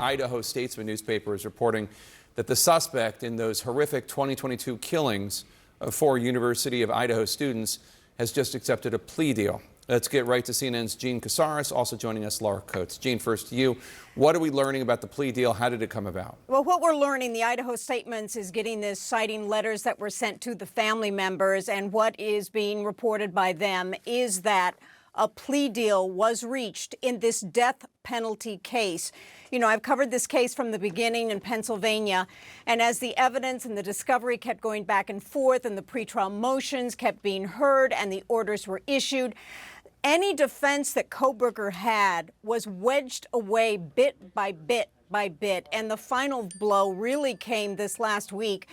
Idaho Statesman newspaper is reporting that the suspect in those horrific 2022 killings of 4 University of Idaho students has just accepted a plea deal. Let's get right to CNN's Jean Casarez, also joining us, Laura Coates. Jean, first to you. What are we learning about the plea deal? How did it come about? Well, what we're learning, the Idaho Statements is getting this, citing letters that were sent to the family members, and what is being reported by them is that a plea deal was reached in this death penalty case. You know, I've covered this case from the beginning in Pennsylvania, and as the evidence and the discovery kept going back and forth and the pretrial motions kept being heard and the orders were issued, any defense that Kohberger had was wedged away bit by bit by bit. And the final blow really came this last week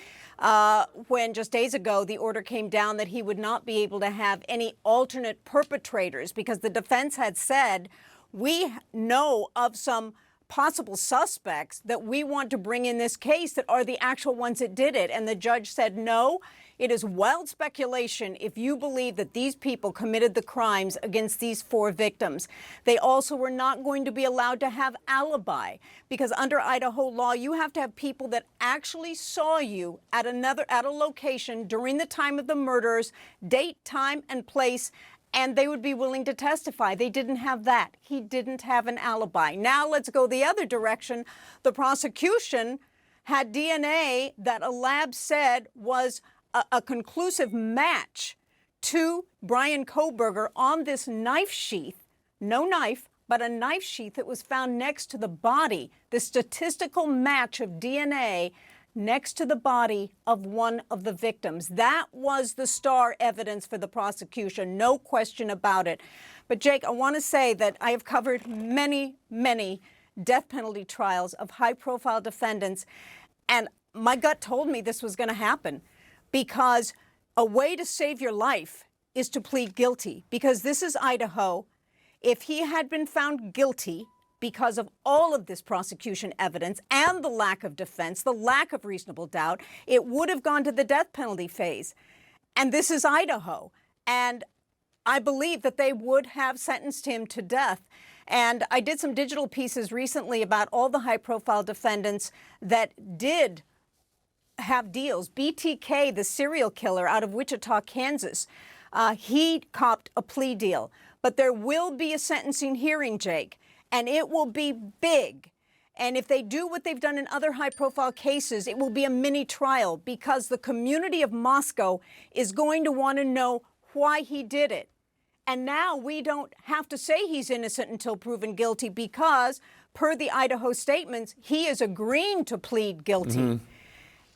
when just days ago the order came down that he would not be able to have any alternate perpetrators, because the defense had said, we know of some possible suspects that we want to bring in this case that are the actual ones that did it. And the judge said, no, it is wild speculation if you believe that these people committed the crimes against these 4 victims. They also were not going to be allowed to have alibi, because under Idaho law, you have to have people that actually saw you at a location during the time of the murders, date, time, and place, and they would be willing to testify. They didn't have that. He didn't have an alibi. Now let's go the other direction. The prosecution had DNA that a lab said was a conclusive match to Bryan Kohberger on this knife sheath. No knife, but a knife sheath that was found next to the body. The statistical match of DNA next to the body of one of the victims. That was the star evidence for the prosecution, no question about it. But Jake, I want to say that I have covered many, many death penalty trials of high-profile defendants, and my gut told me this was going to happen, because a way to save your life is to plead guilty, because this is Idaho. If he had been found guilty because of all of this prosecution evidence and the lack of defense, the lack of reasonable doubt, it would have gone to the death penalty phase. And this is Idaho. And I believe that they would have sentenced him to death. And I did some digital pieces recently about all the high-profile defendants that did have deals. BTK, the serial killer out of Wichita, Kansas, he copped a plea deal. But there will be a sentencing hearing, Jake, and it will be big. And if they do what they've done in other high-profile cases, it will be a mini trial, because the community of Moscow is going to want to know why he did it. And now we don't have to say he's innocent until proven guilty, because per the Idaho Statements, he is agreeing to plead guilty.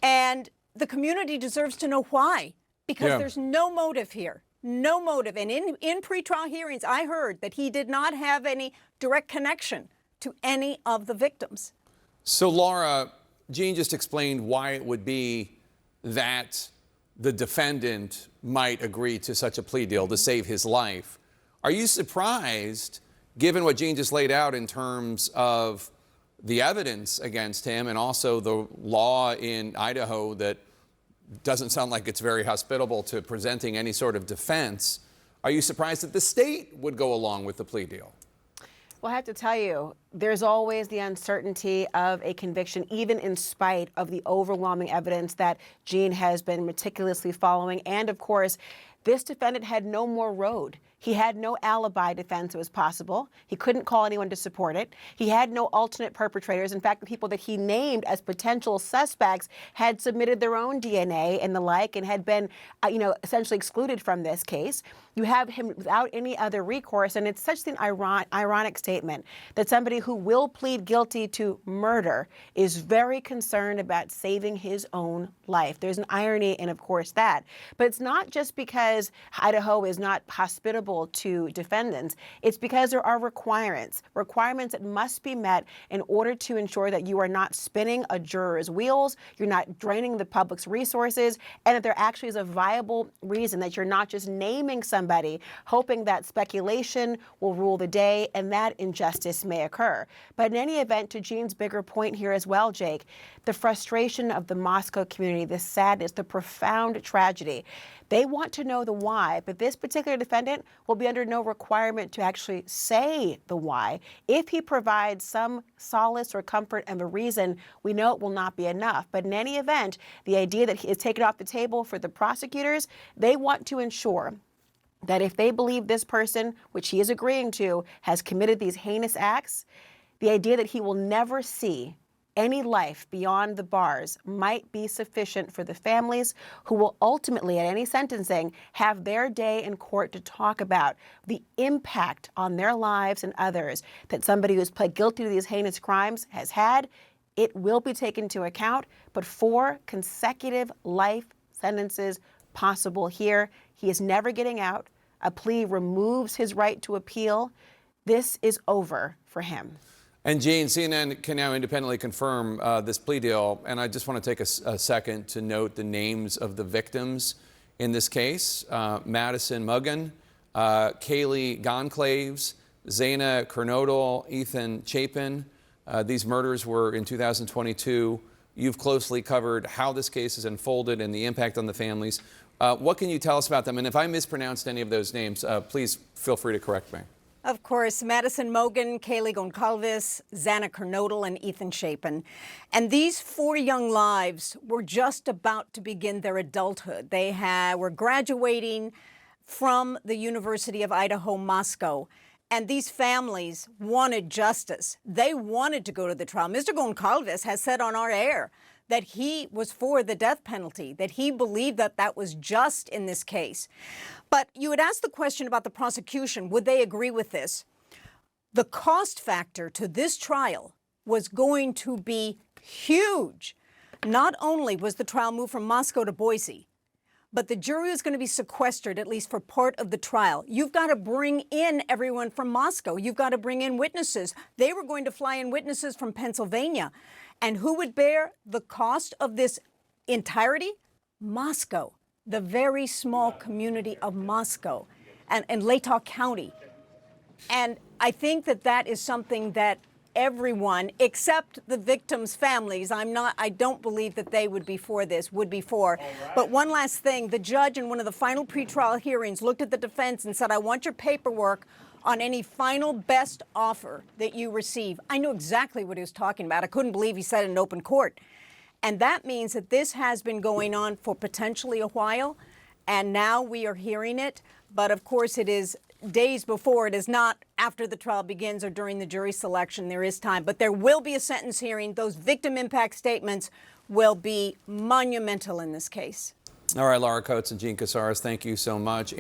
And the community deserves to know why, because there's no motive here. No motive. And in pretrial hearings, I heard that he did not have any direct connection to any of the victims. So, Laura, Jean just explained why it would be that the defendant might agree to such a plea deal to save his life. Are you surprised, given what Jean just laid out in terms of the evidence against him and also the law in Idaho that doesn't sound like it's very hospitable to presenting any sort of defense? Are you surprised that the state would go along with the plea deal? Well, I have to tell you, there's always the uncertainty of a conviction, even in spite of the overwhelming evidence that Jean has been meticulously following. And of course, this defendant had no more road. He had no alibi defense that was possible. He couldn't call anyone to support it. He had no alternate perpetrators. In fact, the people that he named as potential suspects had submitted their own DNA and the like, and had been, essentially excluded from this case. You have him without any other recourse, and it's such an ironic statement that somebody who will plead guilty to murder is very concerned about saving his own life. There's an irony in, of course, that. But it's not just because Idaho is not hospitable to defendants. It's because there are requirements that must be met in order to ensure that you are not spinning a juror's wheels, you're not draining the public's resources, and that there actually is a viable reason, that you're not just naming somebody, hoping that speculation will rule the day and that injustice may occur. But in any event, to Jean's bigger point here as well, Jake, the frustration of the Moscow community, the sadness, the profound tragedy. They want to know the why, but this particular defendant will be under no requirement to actually say the why. If he provides some solace or comfort and a reason, we know it will not be enough. But in any event, the idea that he is taken off the table for the prosecutors, they want to ensure that if they believe this person, which he is agreeing to, has committed these heinous acts, the idea that he will never see any life beyond the bars might be sufficient for the families who will ultimately, at any sentencing, have their day in court to talk about the impact on their lives and others that somebody who's pled guilty to these heinous crimes has had. It will be taken into account, but 4 consecutive life sentences possible here. He is never getting out. A plea removes his right to appeal. This is over for him. And Gene, CNN can now independently confirm this plea deal. And I just want to take a second to note the names of the victims in this case. Madison Muggan, Kaylee Gonclaves, Zaina Kernodle, Ethan Chapin. These murders were in 2022. You've closely covered how this case has unfolded and the impact on the families. What can you tell us about them? And if I mispronounced any of those names, please feel free to correct me. Of course, Madison Mogen, Kaylee Goncalves, Zaina Kernodle, and Ethan Chapin. And these 4 young lives were just about to begin their adulthood. They were graduating from the University of Idaho, Moscow. And these families wanted justice. They wanted to go to the trial. Mr. Goncalves has said on our air that he was for the death penalty, that he believed that that was just in this case. But you had asked the question about the prosecution. Would they agree with this? The cost factor to this trial was going to be huge. Not only was the trial moved from Moscow to Boise, but the jury was going to be sequestered, at least for part of the trial. You've got to bring in everyone from Moscow. You've got to bring in witnesses. They were going to fly in witnesses from Pennsylvania. And who would bear the cost of this entirety? Moscow, the very small community of Moscow and Latah County. And I think that that is something that everyone, except the victims' families, I don't believe that they would be for this, would be for. But one last thing, the judge in one of the final pretrial hearings looked at the defense and said, I want your paperwork on any final best offer that you receive. I knew exactly what he was talking about. I couldn't believe he said it in open court. And that means that this has been going on for potentially a while, and now we are hearing it. But of course, it is days before. It is not after the trial begins or during the jury selection. There is time. But there will be a sentence hearing. Those victim impact statements will be monumental in this case. All right, Laura Coates and Gene Casares, thank you so much.